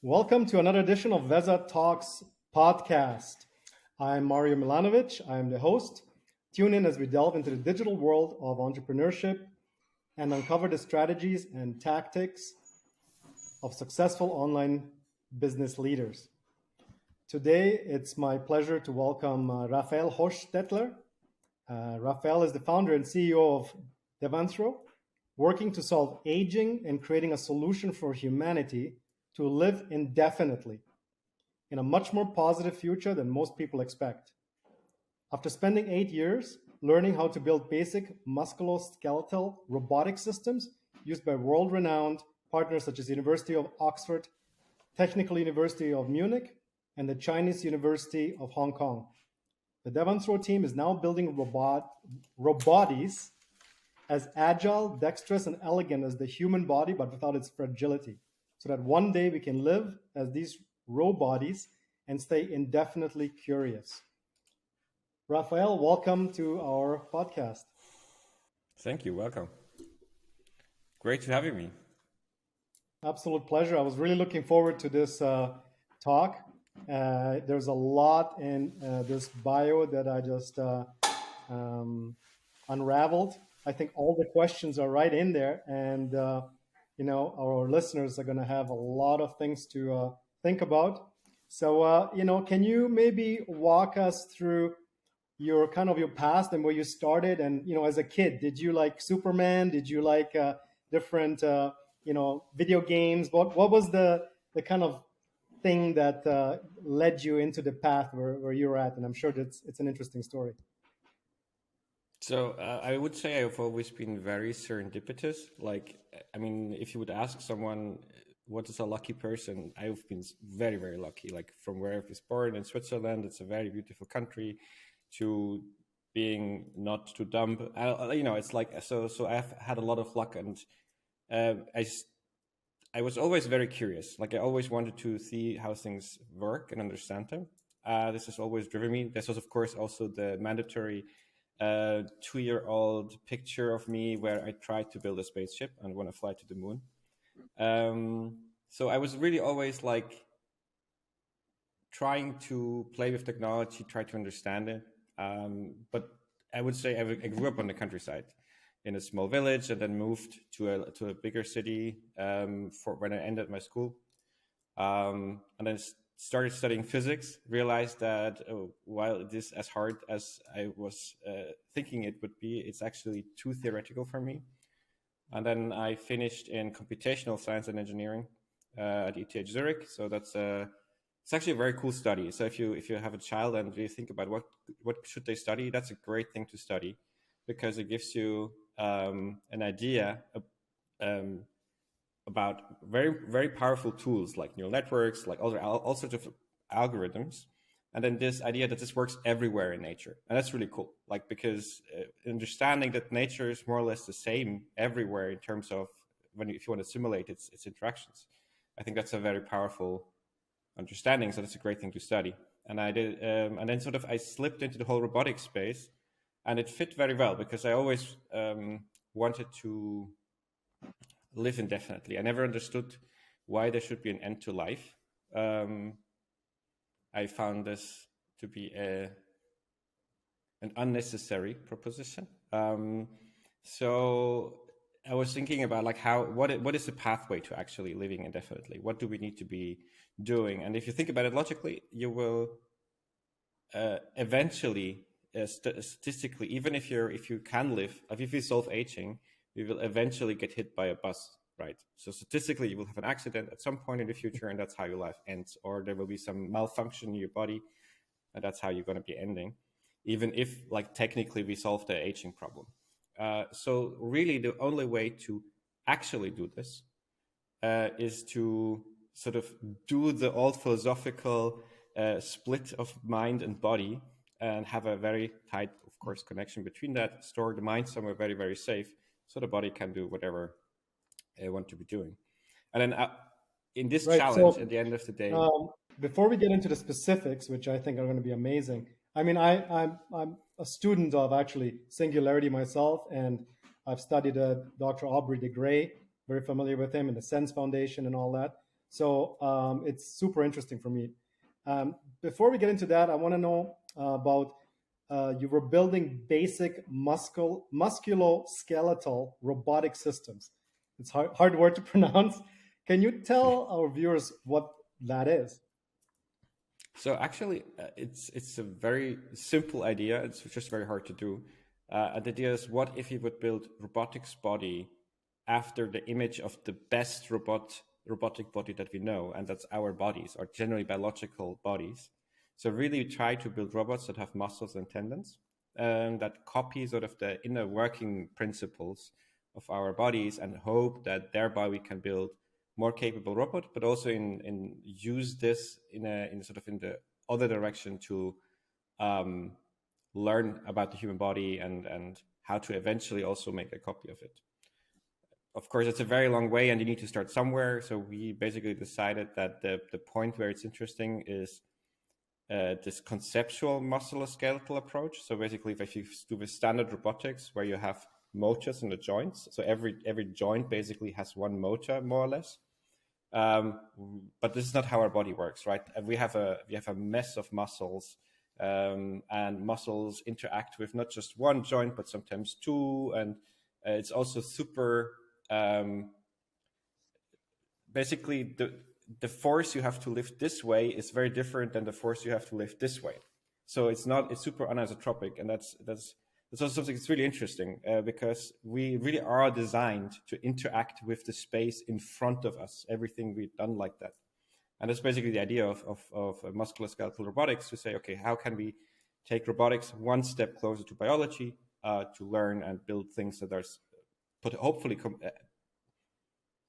Welcome to another edition of VezaTalks podcast. I'm Mario Milanovic. I'm the host. Tune in as we delve into the digital world of entrepreneurship and uncover the strategies and tactics of successful online business leaders. Today, it's my pleasure to welcome Rafael Hostettler. Rafael is the founder and CEO of Devanthro, working to solve aging and creating a solution for humanity to live indefinitely in a much more positive future than most people expect. After spending 8 years learning how to build basic musculoskeletal robotic systems used by world-renowned partners such as University of Oxford, Technical University of Munich, and the Chinese University of Hong Kong, the Devanthro team is now building robodies as agile, dexterous, and elegant as the human body, but without its fragility, so that one day we can live as these robodies and stay indefinitely curious. Rafael, welcome to our podcast. Thank you. Welcome. Great to have me. Absolute pleasure. I was really looking forward to this talk. There's a lot in this bio that I just unraveled. I think all the questions are right in there, and our listeners are going to have a lot of things to think about. So, can you maybe walk us through your past and where you started? And, as a kid, did you like Superman? Did you like different, video games? What was the kind of thing that led you into the path where you're at? And I'm sure it's an interesting story. So I would say I've always been very serendipitous. If you would ask someone, what is a lucky person? I've been very, very lucky. Like from where I was born in Switzerland, it's a very beautiful country, to being not too dumb. It's like, so I've had a lot of luck, and I was always very curious. Like I always wanted to see how things work and understand them. This has always driven me. This was, of course, also the mandatory 2-year-old picture of me where I tried to build a spaceship and want to fly to the moon. So I was really always like trying to play with technology, try to understand it. But I would say I grew up on the countryside in a small village, and then moved to a bigger city for when I ended my school, and then started studying physics. Realized that while it is as hard as I was thinking it would be, it's actually too theoretical for me. And then I finished in computational science and engineering at ETH Zurich. So that's it's actually a very cool study. So if you have a child and you think about what should they study, that's a great thing to study, because it gives you an idea about very, very powerful tools like neural networks, like all sorts of algorithms. And then this idea that this works everywhere in nature. And that's really cool, like, because understanding that nature is more or less the same everywhere in terms of if you want to simulate its interactions. I think that's a very powerful understanding. So that's a great thing to study. And I did, and then I slipped into the whole robotics space, and it fit very well because I always wanted to live indefinitely. I never understood why there should be an end to life. I found this to be an unnecessary proposition. So I was thinking about what is the pathway to actually living indefinitely? What do we need to be doing? And if you think about it logically, you will eventually, statistically, even if you can live, if you solve aging, you will eventually get hit by a bus, right? So statistically, you will have an accident at some point in the future, and that's how your life ends. Or there will be some malfunction in your body, and that's how you're going to be ending, even if, like, technically we solve the aging problem. So really, the only way to actually do this is to sort of do the old philosophical split of mind and body, and have a very tight, of course, connection between that. Store the mind somewhere very, very safe, so the body can do whatever I want to be doing. And then in this challenge, at the end of the day, before we get into the specifics, which I think are going to be amazing, I mean, I'm a student of actually singularity myself, and I've studied Dr. Aubrey de Grey, very familiar with him, and the Sense Foundation and all that. So it's super interesting for me. Before we get into that, I want to know about you were building basic musculoskeletal robotic systems. It's hard word to pronounce. Can you tell our viewers what that is? So actually, it's a very simple idea. It's just very hard to do. And the idea is, what if you would build robotics body after the image of the best robotic body that we know, and that's our bodies, or generally biological bodies. So really try to build robots that have muscles and tendons, that copy sort of the inner working principles of our bodies, and hope that thereby we can build more capable robot, but also in use this in sort of in the other direction to learn about the human body and how to eventually also make a copy of it. Of course, it's a very long way, and you need to start somewhere. So we basically decided that the point where it's interesting is this conceptual musculoskeletal approach. So basically, if you do with standard robotics, where you have motors in the joints, so every joint basically has one motor, more or less. But this is not how our body works, right? We have a mess of muscles, and muscles interact with not just one joint, but sometimes two, and it's also super. Basically, the force you have to lift this way is very different than the force you have to lift this way. So it's super anisotropic, and that's also something that's really interesting, because we really are designed to interact with the space in front of us. Everything we've done like that. And that's basically the idea of musculoskeletal robotics, to say, okay, how can we take robotics one step closer to biology, to learn and build things that are hopefully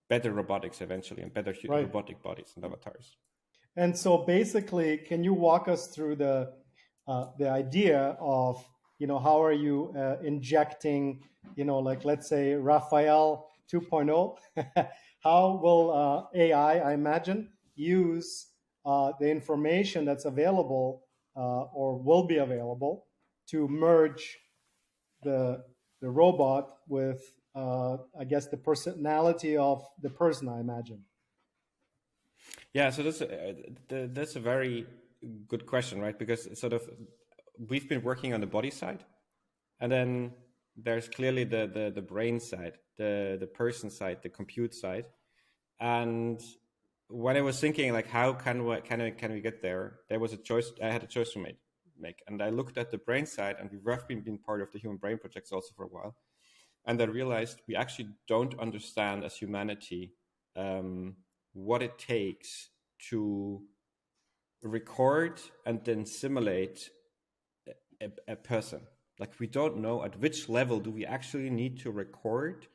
better robotics eventually, and better robotic bodies and avatars. And so basically, can you walk us through the idea of, how are you injecting, like, let's say Rafael 2.0? How will AI, I imagine, use the information that's available or will be available to merge the robot with, I guess, the personality of the person, I imagine? Yeah, so that's a very good question, right? Because sort of we've been working on the body side, and then there's clearly the brain side, the person side, the compute side. And when I was thinking, like, how can we get there, there was a choice. I had a choice to make, and I looked at the brain side, and we've been part of the Human Brain Projects also for a while, and I realized we actually don't understand as humanity what it takes to record and then simulate a person. Like, we don't know at which level do we actually need to record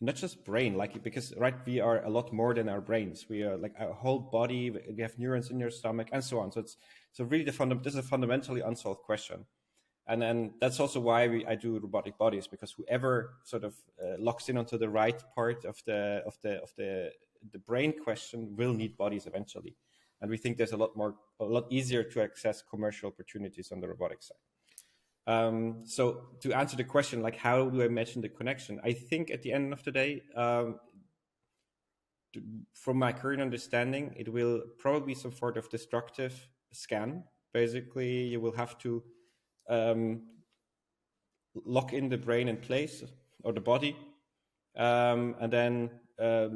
not just brain, like, because right, we are a lot more than our brains. We are like our whole body. We have neurons in your stomach and so on. So really this is a fundamentally unsolved question. And then that's also why I do robotic bodies, because whoever sort of locks in onto the right part of the brain question will need bodies eventually. And we think there's a lot easier to access commercial opportunities on the robotic side. So to answer the question, like, how do I imagine the connection? I think at the end of the day, from my current understanding, it will probably be some sort of destructive scan. Basically, you will have to lock in the brain in place, or the body, and then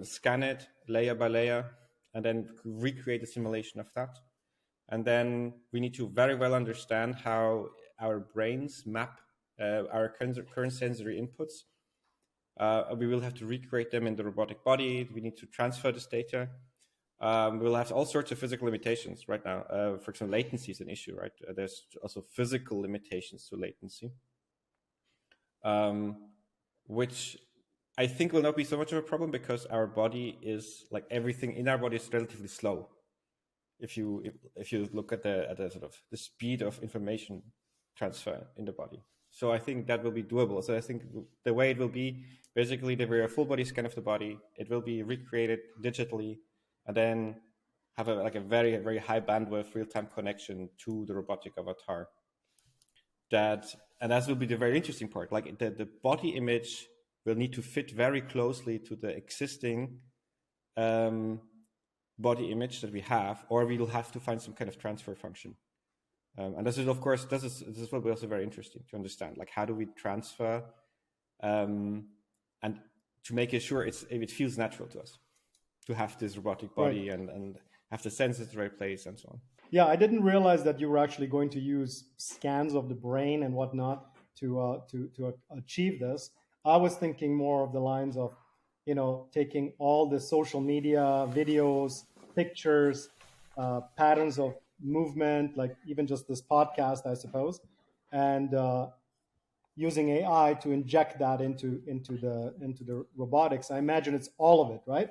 scan it layer by layer, and then recreate a simulation of that. And then we need to very well understand how our brains map our current sensory inputs. We will have to recreate them in the robotic body. We need to transfer this data. We'll have all sorts of physical limitations right now. For example, latency is an issue, right? There's also physical limitations to latency, which I think will not be so much of a problem, because our body is, like, everything in our body is relatively slow. If you look at the sort of the speed of information transfer in the body. So I think that will be doable. So I think the way it will be, basically, there will be a full body scan of the body. It will be recreated digitally, and then have a very, very high bandwidth real-time connection to the robotic avatar. That will be the very interesting part. Like, the body image will need to fit very closely to the existing body image that we have, or we will have to find some kind of transfer function. And this is, of course, this is what also very interesting to understand. Like, how do we transfer, and to make it sure it feels natural to us to have this robotic body, right, and have the sense at the right place and so on. Yeah, I didn't realize that you were actually going to use scans of the brain and whatnot to achieve this. I was thinking more of the lines of, taking all the social media videos, pictures, patterns of movement, like even just this podcast, I suppose, and using AI to inject that into the robotics. I imagine it's all of it, right?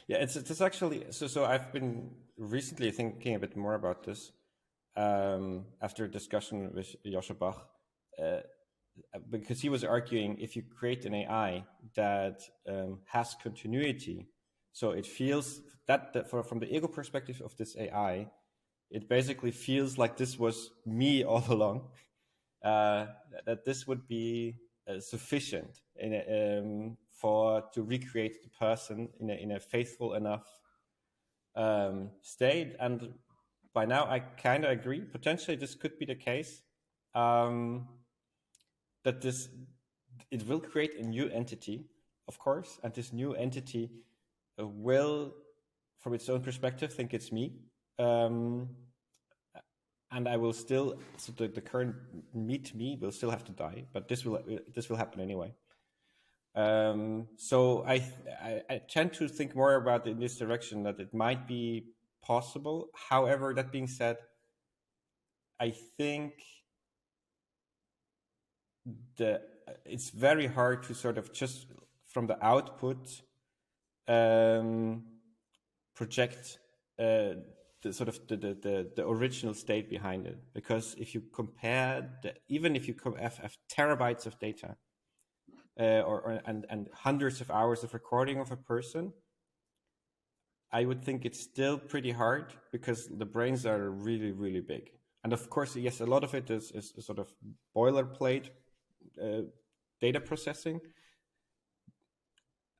Yeah, it's actually so. I've been recently thinking a bit more about this after a discussion with Joscha Bach, because he was arguing if you create an AI that has continuity, so it feels that from the ego perspective of this AI, it basically feels like this was me all along. That this would be sufficient to recreate the person in a faithful enough state. And by now, I kind of agree. Potentially, this could be the case. That it will create a new entity, of course, and this new entity will, from its own perspective, think it's me. And I will still, so the current me will still have to die, but this will happen anyway. So I tend to think more about it in this direction, that it might be possible. However, that being said, I think it's very hard to sort of just from the output project the original state behind it, because if you compare even if you have terabytes of data and hundreds of hours of recording of a person, I would think it's still pretty hard, because the brains are really, really big. And of course, yes, a lot of it is sort of boilerplate data processing,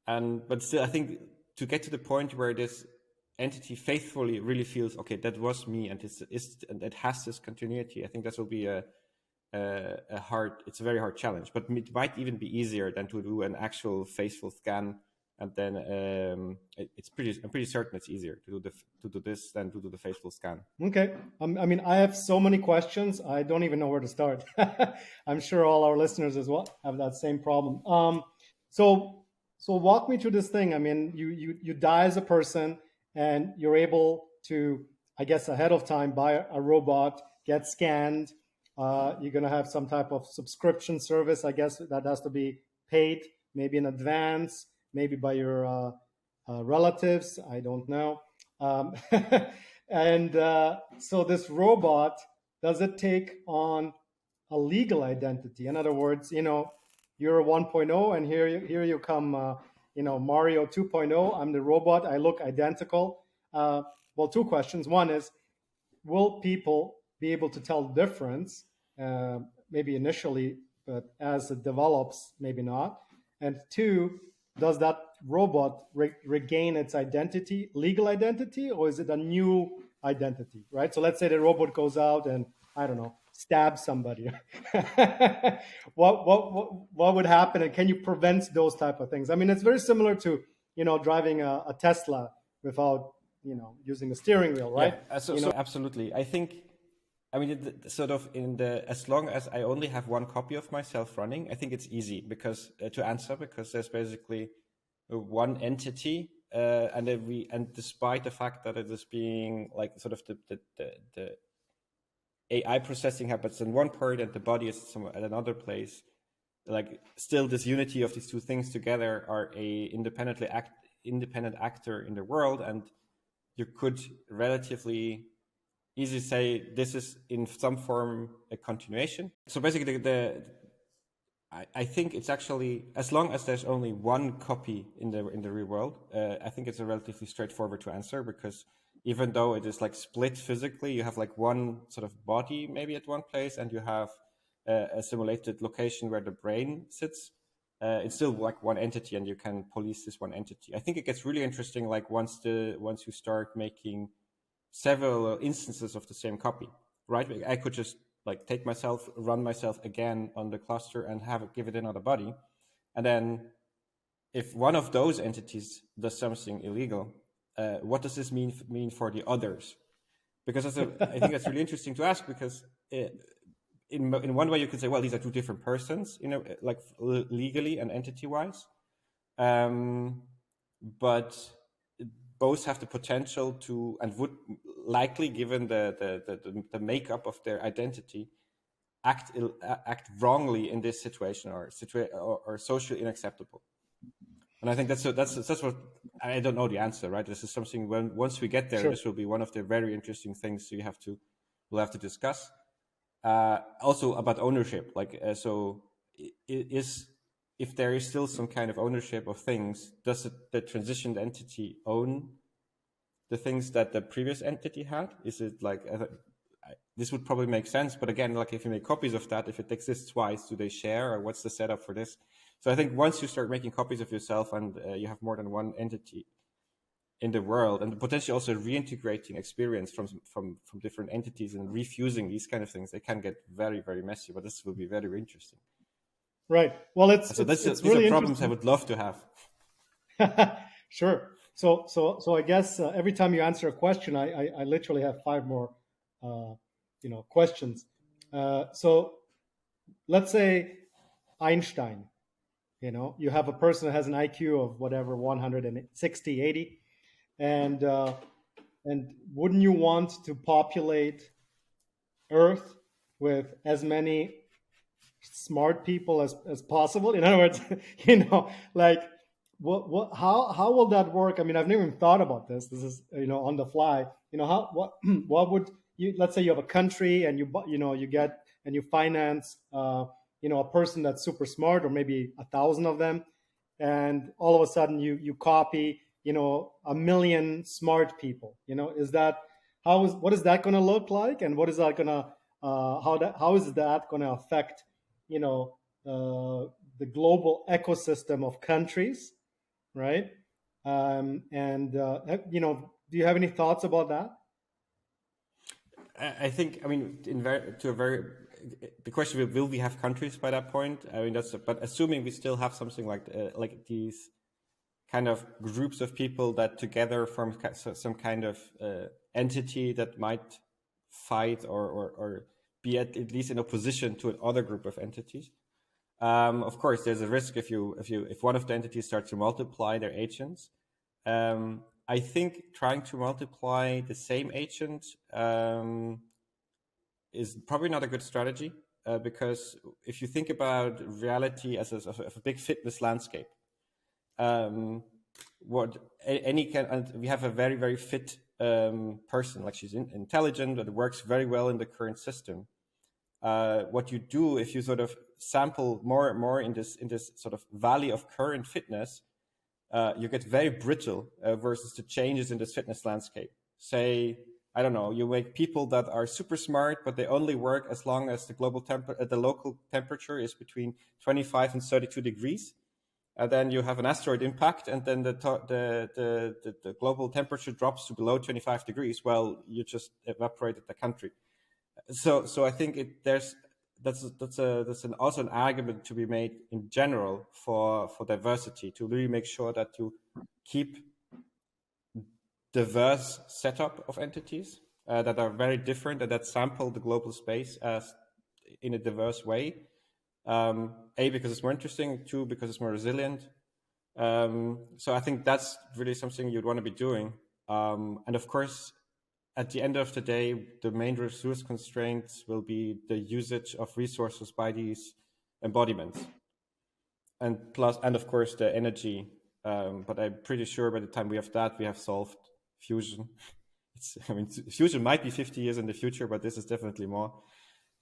but still, I think to get to the point where this entity faithfully really feels, okay, that was me, and it has this continuity, I think that will be a very hard challenge. But it might even be easier than to do an actual faithful scan, and then I'm pretty certain it's easier to do this than to do the faithful scan. Okay, I mean, I have so many questions, I don't even know where to start. I'm sure all our listeners as well have that same problem. So walk me through this thing. I mean, you die as a person, and you're able to, I guess, ahead of time buy a robot, get scanned. You're going to have some type of subscription service, I guess, that has to be paid, maybe in advance, maybe by your relatives, I don't know. And so this robot, does it take on a legal identity? In other words, you're a 1.0, and here you come, Mario 2.0. I'm the robot. I look identical. Well, two questions. One is, will people be able to tell the difference? Maybe initially, but as it develops, maybe not. And two, does that robot regain its identity, legal identity, or is it a new identity, right? So let's say the robot goes out and, I don't know, stab somebody. What would happen, and can you prevent those type of things? I mean, it's very similar to driving a Tesla without using a steering wheel, right? Yeah, so absolutely. I think, I mean, sort of as long as I only have one copy of myself running, I think it's easy because there's basically one entity, and despite the fact that it is being like sort of the AI processing happens in one part and the body is somewhere at another place, like still this unity of these two things together are a independent actor in the world, and you could relatively easily say this is in some form a continuation. So basically I think it's actually, as long as there's only one copy in the real world, I think it's a relatively straightforward to answer, because even though it is like split physically, you have like one sort of body maybe at one place, and you have a simulated location where the brain sits. it's still like one entity, and you can police this one entity. I think it gets really interesting like once you start making several instances of the same copy, right? I could just like take myself, run myself again on the cluster and give it another body. And then if one of those entities does something illegal, what does this mean for the others? Because I think that's really interesting to ask, because in one way you could say, well, these are two different persons, like legally and entity wise. But both have the potential to, and would likely, given the makeup of their identity, act wrongly in this situation, or socially unacceptable. And I think that's what, I don't know the answer, right? This is something once we get there, Sure. this will be one of the very interesting things we'll have to discuss. Also about ownership, like if there is still some kind of ownership of things, does the transitioned entity own the things that the previous entity had? Is it like this would probably make sense, but again, like if you make copies of that, if it exists twice, do they share, or what's the setup for this? So I think once you start making copies of yourself and you have more than one entity in the world, and potentially also reintegrating experience from different entities and refusing these kind of things, they can get very, very messy. But this will be very, very interesting. Right. Well, These really are problems I would love to have. Sure. So I guess every time you answer a question, I literally have 5 more, questions. So let's say Einstein. You have a person that has an IQ of whatever 160, 80, and wouldn't you want to populate Earth with as many smart people as possible? In other words, like how will that work? I mean, I've never even thought about this. This is on the fly. What would you, let's say you have a country and you get and you finance a person that's super smart, or maybe 1,000 of them, and all of a sudden you copy 1,000,000 smart people. Is that what is that going to look like, and what is that going to how is that going to affect the global ecosystem of countries, right? And do you have any thoughts about that? I think, I mean, the question will we have countries by that point? I mean, but assuming we still have something like these kind of groups of people that together form some kind of entity that might fight or be at least in opposition to another group of entities. Of course, there's a risk if one of the entities starts to multiply their agents. I think trying to multiply the same agent is probably not a good strategy, because if you think about reality as a big fitness landscape, and we have a very, very fit person, like she's intelligent, that works very well in the current system. What you do if you sort of sample more and more in this sort of valley of current fitness, you get very brittle versus the changes in this fitness landscape. Say, I don't know, you make people that are super smart, but they only work as long as the local temperature is between 25 and 32 degrees. And then you have an asteroid impact, and then the global temperature drops to below 25 degrees. Well, you just evaporated the country. So I think that's also an argument to be made in general for diversity, to really make sure that you keep diverse setup of entities that are very different and that sample the global space as in a diverse way. A, because it's more interesting. 2, because it's more resilient. So I think that's really something you'd want to be doing. And of course, at the end of the day, the main resource constraints will be the usage of resources by these embodiments, and of course the energy. But I'm pretty sure by the time we have that, we have solved fusion. Fusion might be 50 years in the future, but this is definitely more.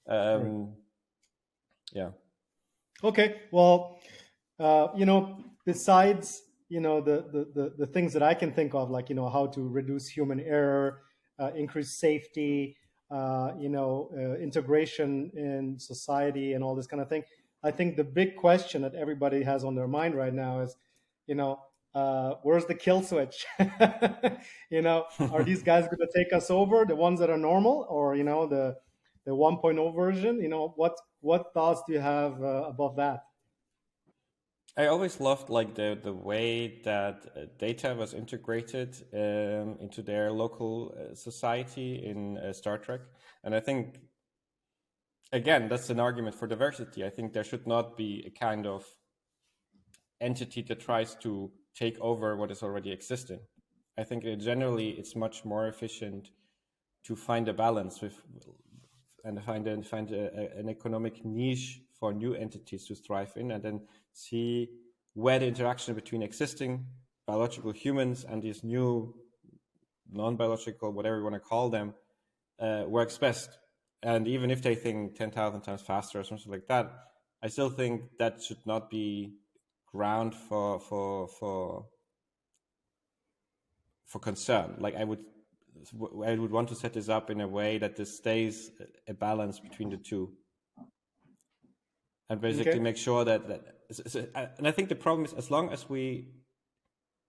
Yeah. Okay. Well, besides the things that I can think of, like how to reduce human error, increase safety, integration in society, and all this kind of thing. I think the big question that everybody has on their mind right now is, you know, where's the kill switch? Are these guys going to take us over, the ones that are normal, or the 1.0 version? What thoughts do you have about that? I always loved like the way that data was integrated into their local society in Star Trek, and I think again that's an argument for diversity. I think there should not be a kind of entity that tries to take over what is already existing. I think generally it's much more efficient to find a balance with and find an economic niche for new entities to thrive in, and then see where the interaction between existing biological humans and these new non-biological, whatever you want to call them, works best. And even if they think 10,000 times faster or something like that, I still think that should not be ground for concern. Like I would want to set this up in a way that this stays a balance between the two, and basically make sure that and I think the problem is, as long as we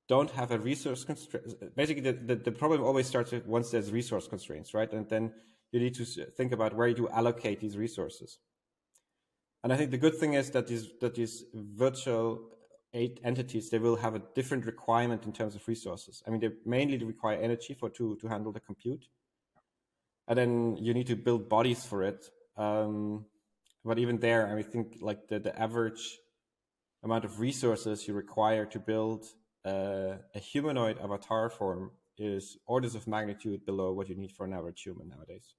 don't have a resource constraint, basically the problem always starts once there's resource constraints, right? And then you need to think about where you allocate these resources. And I think the good thing is that these virtual entities, they will have a different requirement in terms of resources. I mean, they mainly require energy to handle the compute, and then you need to build bodies for it. But even there, I think like the average amount of resources you require to build a humanoid avatar form is orders of magnitude below what you need for an average human nowadays.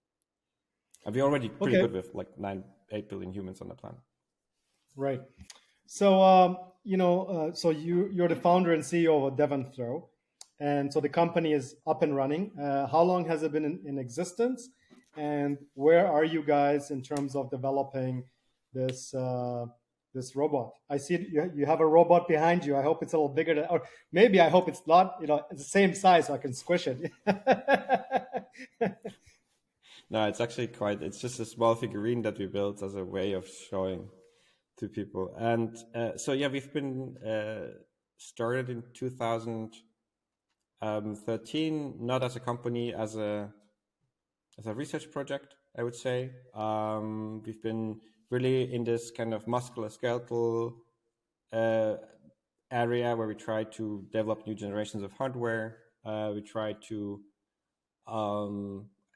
And we're already pretty good with like 8 billion humans on the planet. Right. So, so you're the founder and CEO of Devanthro, and so the company is up and running. How long has it been in existence, and where are you guys in terms of developing this this robot? I see you have a robot behind you. I hope it's a little bigger, or maybe I hope it's not. It's the same size, so I can squish it. No, it's actually it's just a small figurine that we built as a way of showing to people. And so yeah, we've been started in 2013, not as a company, as a research project, I would say. We've been really in this kind of musculoskeletal area where we try to develop new generations of hardware. We try to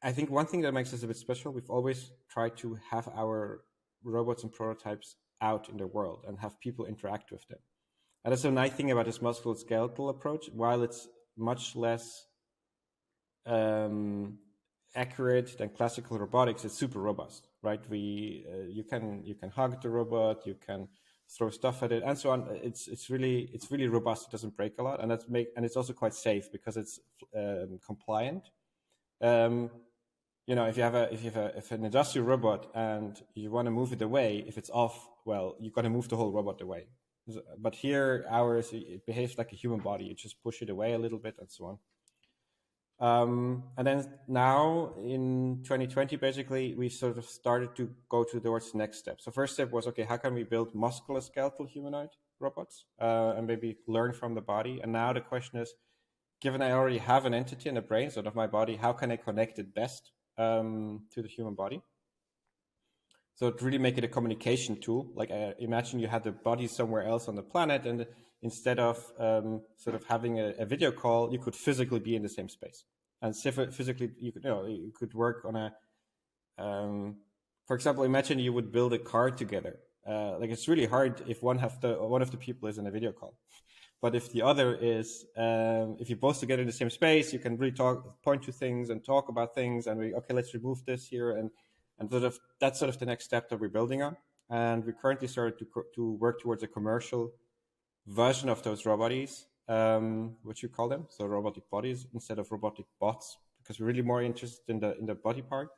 I think one thing that makes us a bit special, we've always tried to have our robots and prototypes out in the world and have people interact with them. And that's a nice thing about this musculoskeletal approach. While it's much less accurate than classical robotics, it's super robust, right? You can hug the robot, you can throw stuff at it, and so on. It's really robust. It doesn't break a lot, and and it's also quite safe because it's compliant. If an industrial robot and you want to move it away, if it's off, well, you got to move the whole robot away. But here, ours, it behaves like a human body. You just push it away a little bit and so on. And then now in 2020, basically, we sort of started to go towards the next step. So first step was, okay, how can we build musculoskeletal humanoid robots and maybe learn from the body? And now the question is, given I already have an entity in the brain, sort of my body, how can I connect it best to the human body? So to really make it a communication tool, like imagine you had the body somewhere else on the planet, and instead of sort of having a video call, you could physically be in the same space. And physically, you could work on a, for example, imagine you would build a car together. Like it's really hard if one of the people is in a video call. But if the other is, if you're both together in the same space, you can really point to things and talk about things, and okay, let's remove this here, and sort of that's sort of the next step that we're building on. And we currently started to work towards a commercial version of those robodies, what you call them, so robotic bodies instead of robotic bots, because we're really more interested in the body part,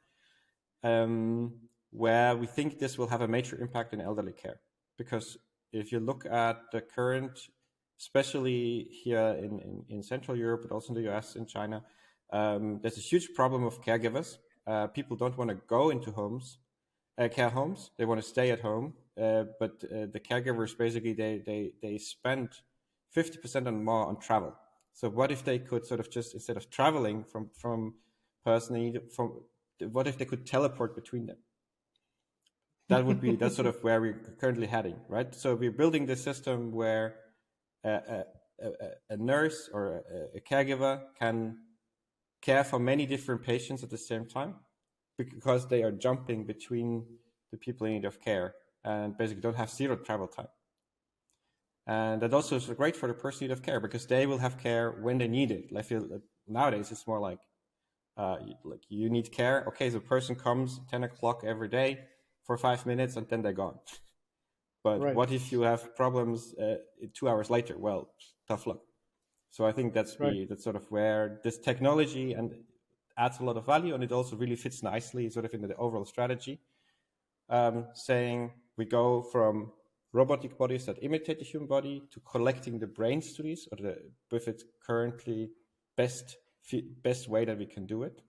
where we think this will have a major impact in elderly care. Because if you look at the current, especially here in Central Europe, but also in the US, in China, there's a huge problem of caregivers. People don't want to go into homes care homes. They want to stay at home, but the caregivers basically they spend 50% and more on travel. So what if they could sort of just, instead of traveling from personally, from what if they could teleport between them? That's sort of where we're currently heading, right? So we're building this system where a nurse or a caregiver can care for many different patients at the same time, because they are jumping between the people in need of care and basically don't have zero travel time. And that also is great for the person in need of care, because they will have care when they need it. I feel that nowadays it's more like you need care. Okay, so the person comes 10 o'clock every day for 5 minutes and then they're gone. But Right. what if you have problems 2 hours later? Well, tough luck. So I think that's sort of where this technology and adds a lot of value, and it also really fits nicely sort of into the overall strategy, saying we go from robotic bodies that imitate the human body to collecting the brain studies, or with its currently best way that we can do it.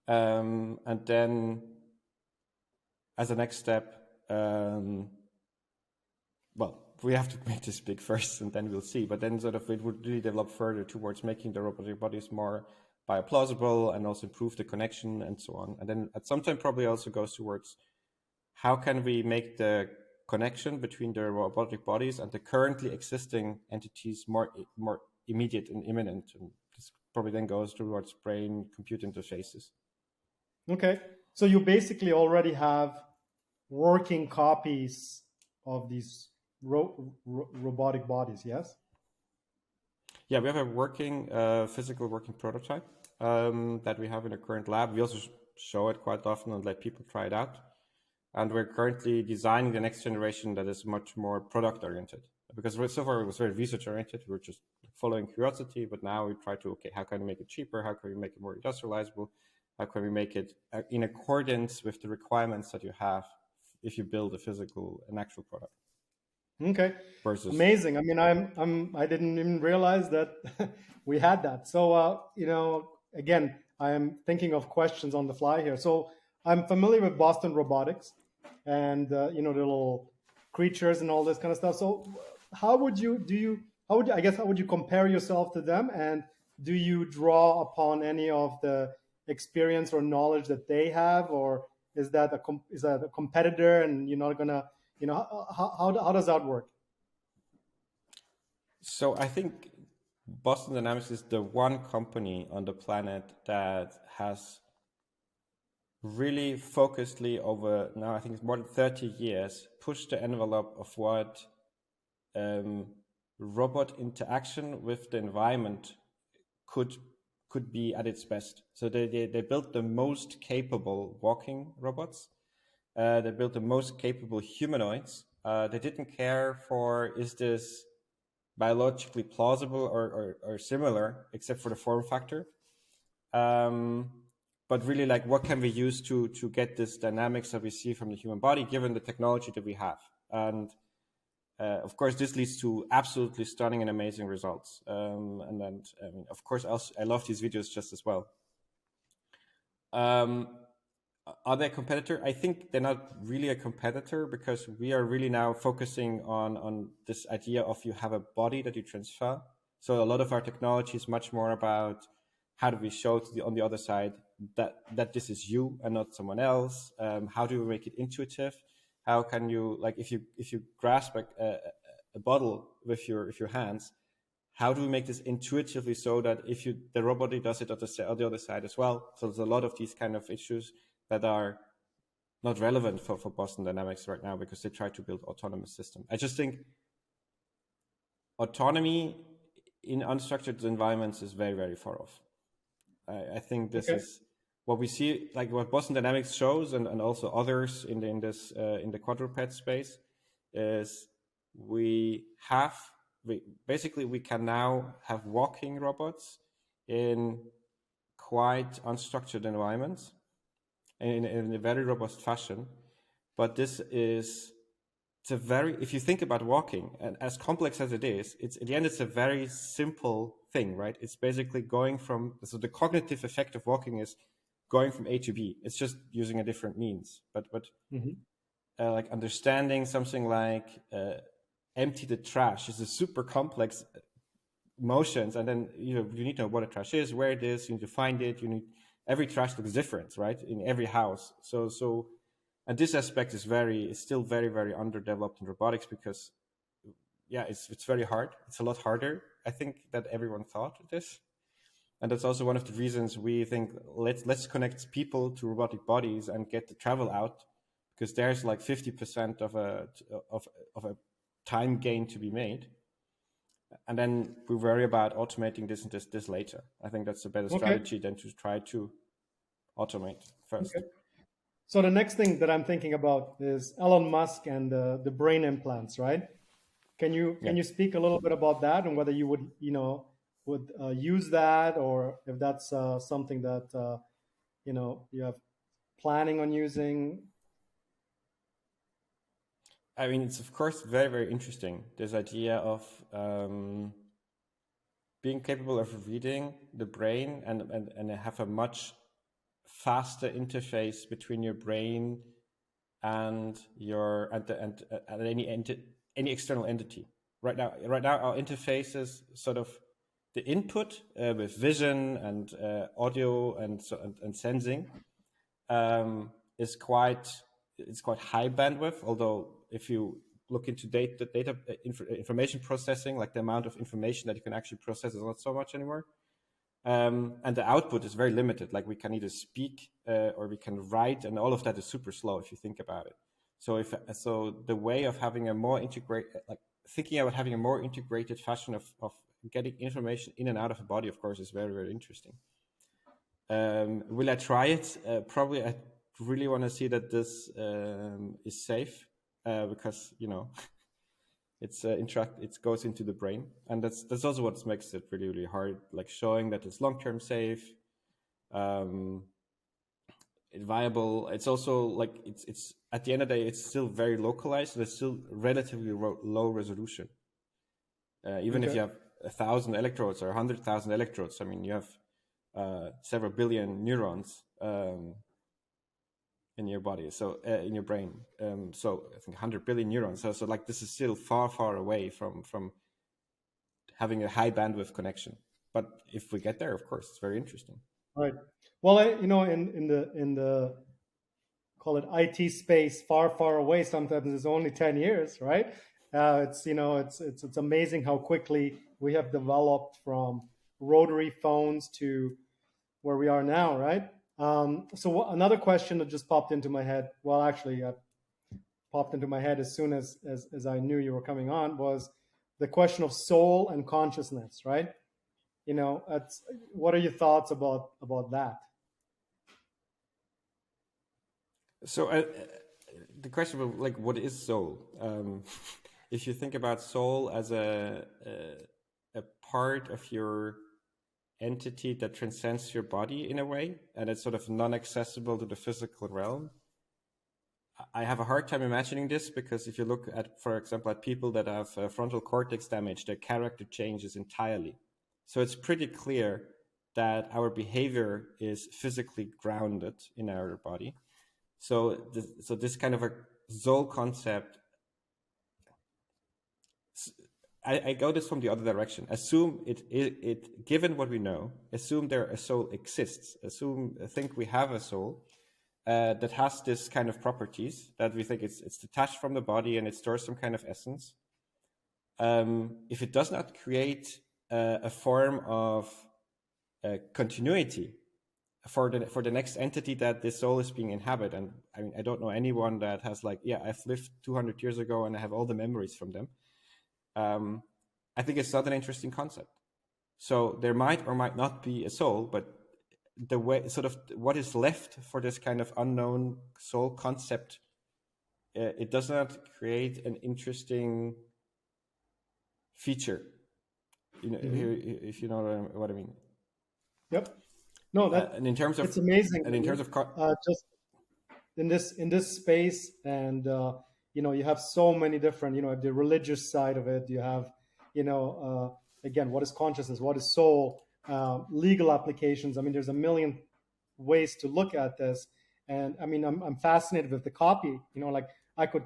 And then as a next step, we have to make this big first and then we'll see. But then sort of it would really develop further towards making the robotic bodies more bioplausible and also improve the connection and so on. And then at some time probably also goes towards how can we make the connection between the robotic bodies and the currently existing entities more immediate and imminent. And this probably then goes towards brain-computer interfaces. Okay. So you basically already have working copies of these robotic bodies, yes? Yeah, we have a physical working prototype that we have in the current lab. We also show it quite often and let people try it out. And we're currently designing the next generation that is much more product-oriented. Because so far it was very research-oriented. We were just following curiosity, but now we try to, okay, how can we make it cheaper? How can we make it more industrializable? How can we make it in accordance with the requirements that you have if you build an actual product? Okay. Amazing. I mean, I didn't even realize that we had that. So, again, I am thinking of questions on the fly here. So I'm familiar with Boston Robotics and, the little creatures and all this kind of stuff. So how would you compare yourself to them? And do you draw upon any of the experience or knowledge that they have? Or is that a competitor and you're not going to, how does that work? So I think Boston Dynamics is the one company on the planet that has really focusedly over now, I think it's more than 30 years, pushed the envelope of what robot interaction with the environment could be at its best. So they built the most capable walking robots. They built the most capable humanoids. They didn't care for, is this biologically plausible or similar, except for the form factor. But really, like, what can we use to get this dynamics that we see from the human body, given the technology that we have? And of course, this leads to absolutely stunning and amazing results. And then, of course, I love these videos just as well. Are they a competitor? I think they're not really a competitor, because we are really now focusing on this idea of you have a body that you transfer. So a lot of our technology is much more about how do we show on the other side that this is you and not someone else? How do we make it intuitive? How can you, like, if you grasp a bottle with your hands, how do we make this intuitively so that the robot does it on the other side as well? So there's a lot of these kind of issues that are not relevant for Boston Dynamics right now, because they try to build autonomous system. I just think autonomy in unstructured environments is very, very far off. I think this is what we see, like what Boston Dynamics shows, and also others in the quadruped space, is we can now have walking robots in quite unstructured environments in a very robust fashion. But if you think about walking, and as complex as it is, in the end, it's a very simple thing, right? It's basically so the cognitive effect of walking is going from A to B. It's just using a different means. But like understanding something like empty the trash is a super complex motions, and then you need to know what a trash is, where it is, you need to find it, every trash looks different, right, in every house. So and this aspect is still very, very underdeveloped in robotics, because it's very hard. It's a lot harder, I think, that everyone thought it is. And that's also one of the reasons we think let's connect people to robotic bodies and get the travel out, because there's like 50% of a time gain to be made. And then we worry about automating this and this later. I think that's a better strategy than to try to automate first. Okay. So the next thing that I'm thinking about is Elon Musk and the brain implants, right? Can you speak a little bit about that, and whether you would use that, or if that's something that you have planning on using? I mean, it's of course very, very interesting, this idea of being capable of reading the brain and have a much faster interface between your brain and any external entity. Right now, our interface is sort of the input with vision and audio and sensing is quite high bandwidth. Although if you look into information processing, like the amount of information that you can actually process is not so much anymore. And the output is very limited. Like we can either speak or we can write, and all of that is super slow if you think about it. So the way of having a more thinking about having a more integrated fashion of getting information in and out of a body, of course, is very, very interesting. Will I try it? Probably. I really want to see that this is safe, because it goes into the brain, and that's also what makes it really, really hard, like showing that it's long-term safe, viable. It's also like it's at the end of the day, it's still very localized, and it's still relatively low resolution. Even if you have 1,000 electrodes or 100,000 electrodes, I mean, you have several billion neurons in your body, so in your brain. So I think 100 billion neurons. So like this is still far, far away from having a high bandwidth connection. But if we get there, of course, it's very interesting. Right. Well, in the call it IT space, far, far away, sometimes it's only 10 years, right? It's amazing how quickly we have developed from rotary phones to where we are now, right? So another question that just popped into my head, well, actually, popped into my head as soon as I knew you were coming on, was the question of soul and consciousness, right? What are your thoughts about that? So the question of like, what is soul? If you think about soul as a part of your entity that transcends your body in a way, and it's sort of non-accessible to the physical realm, I have a hard time imagining this, because if you look at, for example, at people that have frontal cortex damage, their character changes entirely. So it's pretty clear that our behavior is physically grounded in our body. So this kind of a soul concept, I go this from the other direction. Assume it given what we know, assume a soul exists. Think we have a soul that has this kind of properties, that we think it's detached from the body and it stores some kind of essence. If it does not create a form of continuity for the next entity that this soul is being inhabited, and I mean, I don't know anyone that has like, I've lived 200 years ago and I have all the memories from them. I think it's not an interesting concept. So there might or might not be a soul, but the way, sort of what is left for this kind of unknown soul concept, it does not create an interesting feature. If you know what I mean. Yep. No, and in terms of, it's amazing. And in terms of just in this space, and you have so many different, the religious side of it. You have, again, what is consciousness? What is soul? Legal applications. I mean, there's a million ways to look at this. And I mean, I'm fascinated with the copy. Like I could,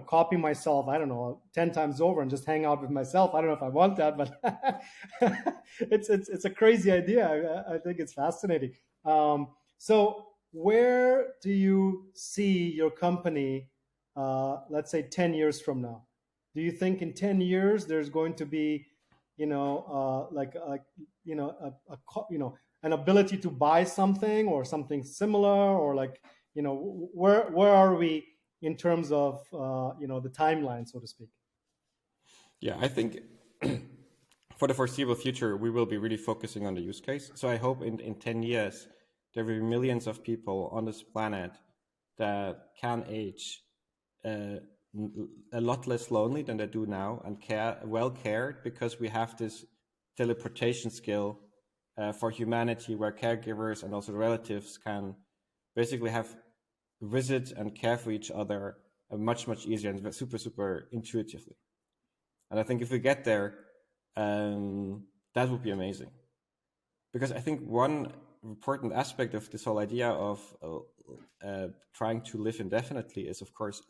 copy myself, I don't know, 10 times over and just hang out with myself. I don't know if I want that, but it's a crazy idea. I think it's fascinating. So where do you see your company, let's say 10 years from now? Do you think in 10 years there's going to be, an ability to buy something or something similar, or like, where are we in terms of, the timeline, so to speak? Yeah, I think for the foreseeable future, we will be really focusing on the use case. So I hope in 10 years, there will be millions of people on this planet that can age a lot less lonely than they do now, and well cared, because we have this teleportation skill for humanity, where caregivers and also relatives can basically have visit and care for each other much easier and super intuitively. And I think if we get there, that would be amazing. Because I think one important aspect of this whole idea of trying to live indefinitely is, of course,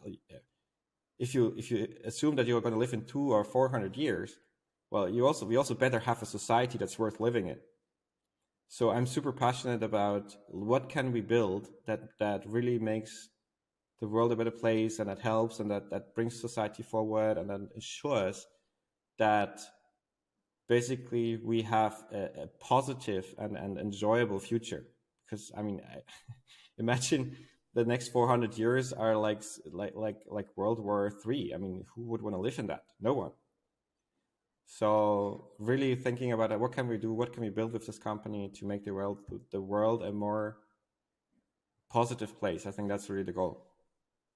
if you assume that you're going to live in 200 or 400 years, well, we also better have a society that's worth living in. So I'm super passionate about what can we build that really makes the world a better place, and that helps, and that brings society forward, and that ensures that basically we have a positive and enjoyable future. Because I mean, imagine the next 400 years are like World War III. I mean, who would want to live in that? No one. So really thinking about what can we do, what can we build with this company to make the world a more positive place. I think that's really the goal.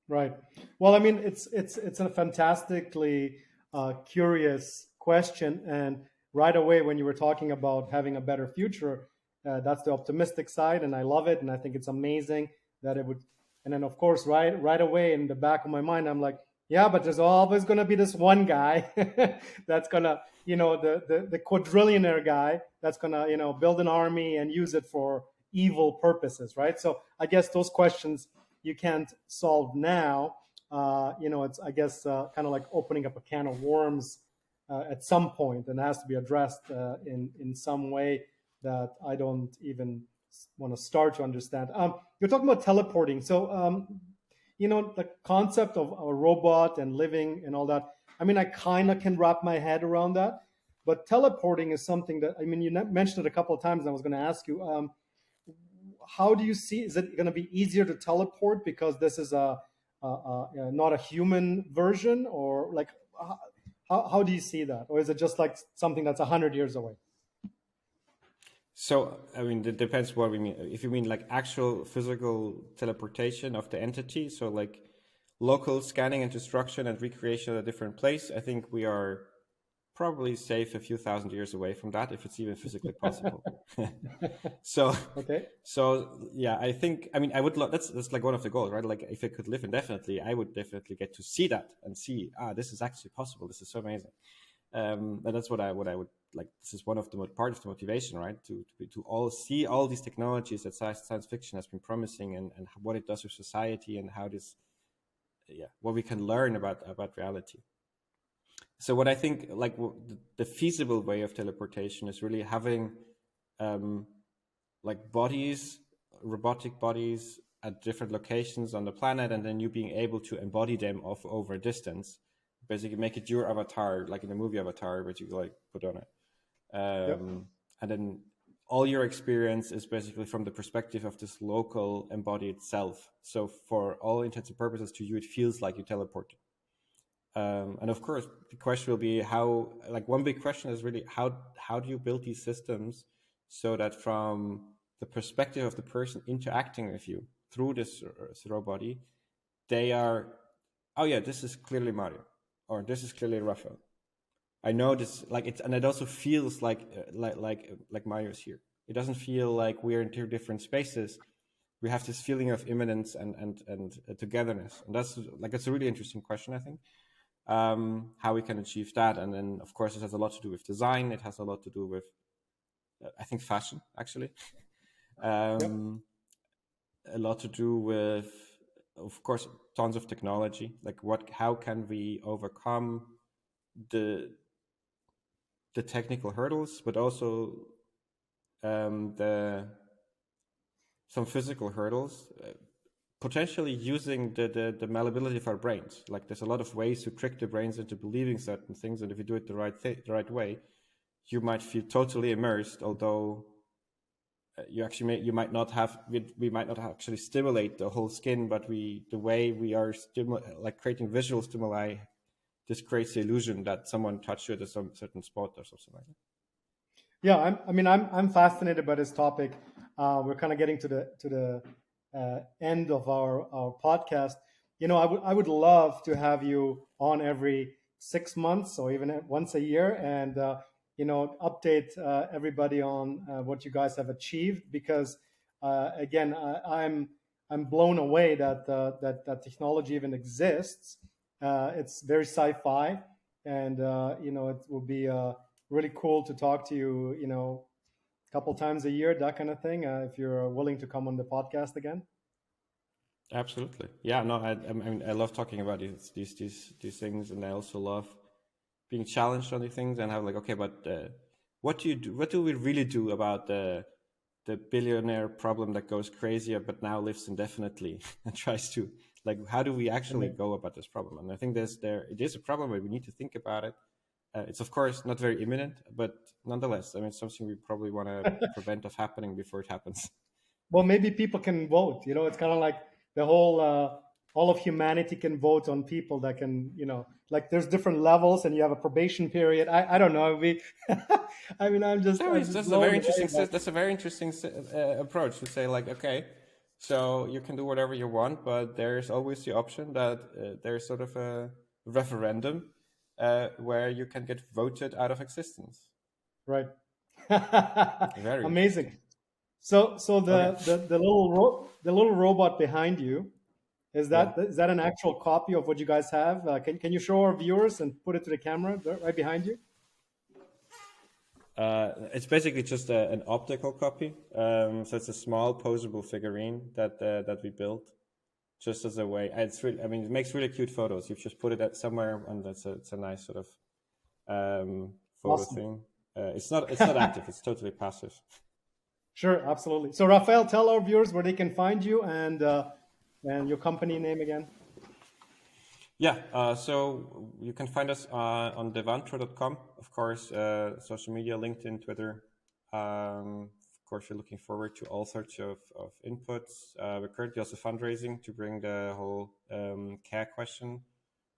Right. Well, I mean, it's a fantastically curious question, and right away when you were talking about having a better future, that's the optimistic side, and I love it, and I think it's amazing that it would. And then, of course, right away in the back of my mind, I'm like, yeah, but there's always going to be this one guy that's gonna, the quadrillionaire guy that's gonna, build an army and use it for evil purposes, right? So I guess those questions you can't solve now. It's, I guess, kind of like opening up a can of worms at some point, and it has to be addressed in some way that I don't even want to start to understand. You're talking about teleporting. So, the concept of a robot and living and all that, I mean, I kind of can wrap my head around that. But teleporting is something that, I mean, you mentioned it a couple of times, and I was going to ask you, how do you see, is it going to be easier to teleport because this is not a human version, or like, how do you see that? Or is it just like something that's 100 years away? So, I mean, it depends what we mean. If you mean like actual physical teleportation of the entity, so like local scanning and destruction and recreation at a different place, I think we are probably safe a few thousand years away from that, if it's even physically possible. So, okay. So yeah, I think, I mean, I would love, that's like one of the goals, right? Like if I could live indefinitely, I would definitely get to see that and see, this is actually possible. This is so amazing. And that's what I would like. This is one of the part of the motivation, right? To all see all these technologies that science fiction has been promising, and what it does with society, and how this, what we can learn about reality. So what I think, like the feasible way of teleportation is really having, like bodies, robotic bodies at different locations on the planet, and then you being able to embody them over a distance. Basically make it your avatar, like in the movie Avatar, which you like put on it. And then all your experience is basically from the perspective of this local embodied self. So for all intents and purposes, to you, it feels like you teleported. And of course, the question will be how, like one big question is really how do you build these systems so that from the perspective of the person interacting with you through this robot, they are, oh yeah, this is clearly Mario, or this is clearly Rafael. I know this, like it's, and it also feels like Mario's here. It doesn't feel like we're in two different spaces. We have this feeling of immanence and togetherness, and that's like, it's a really interesting question, I think. How we can achieve that. And then of course it has a lot to do with design. It has a lot to do with I think fashion, actually. a lot to do with, of course, tons of technology. Like how can we overcome the technical hurdles, but also some physical hurdles, potentially using the malleability of our brains. Like there's a lot of ways to trick the brains into believing certain things, and if you do it the right way, you might feel totally immersed, although you might not have, we might not actually stimulate the whole skin, but the way we are like creating visual stimuli, this creates the illusion that someone touched you at some certain spot or something like that. Yeah, I'm fascinated by this topic. We're kind of getting to the end of our podcast. I would love to have you on every 6 months or even once a year, and update everybody on what you guys have achieved. Because again, I'm blown away that that technology even exists. It's very sci-fi, and it will be really cool to talk to you, a couple times a year, that kind of thing. If you're willing to come on the podcast again. Absolutely, yeah. No, I mean, I love talking about these things, and I also love being challenged on these things and have like, okay, but what do you do? What do we really do about the billionaire problem that goes crazy but now lives indefinitely and tries to, like, how do we actually go about this problem? And I think it is a problem, but we need to think about it. It's of course not very imminent, but nonetheless, I mean, it's something we probably want to prevent of happening before it happens. Well, maybe people can vote. It's kind of like the whole all of humanity can vote on people that can, like there's different levels, and you have a probation period. I don't know. I mean, that's a very interesting approach to say, like, okay, so you can do whatever you want, but there's always the option that there's sort of a referendum where you can get voted out of existence. Right. Very amazing. So the little robot behind you, is that an actual copy of what you guys have? Can you show our viewers and put it to the camera right behind you? It's basically just an optical copy. So it's a small posable figurine that we built just as a way. It makes really cute photos. You've just put it at somewhere, and it's a nice sort of photo thing. It's not active. It's totally passive. Sure, absolutely. So Rafael, tell our viewers where they can find you and your company name again. Yeah, so you can find us on devanthro.com, of course, social media, LinkedIn, Twitter. Of course, we're looking forward to all sorts of inputs. We're currently also fundraising to bring the whole care question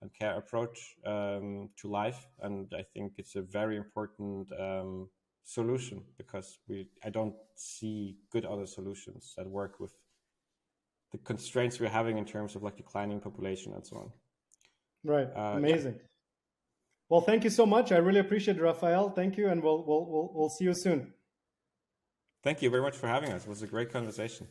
and care approach to life. And I think it's a very important solution, because I don't see good other solutions that work with the constraints we're having in terms of like declining population and so on. Right. Amazing. Yeah. Well, thank you so much. I really appreciate it, Rafael. Thank you, and we'll see you soon. Thank you very much for having us. It was a great conversation.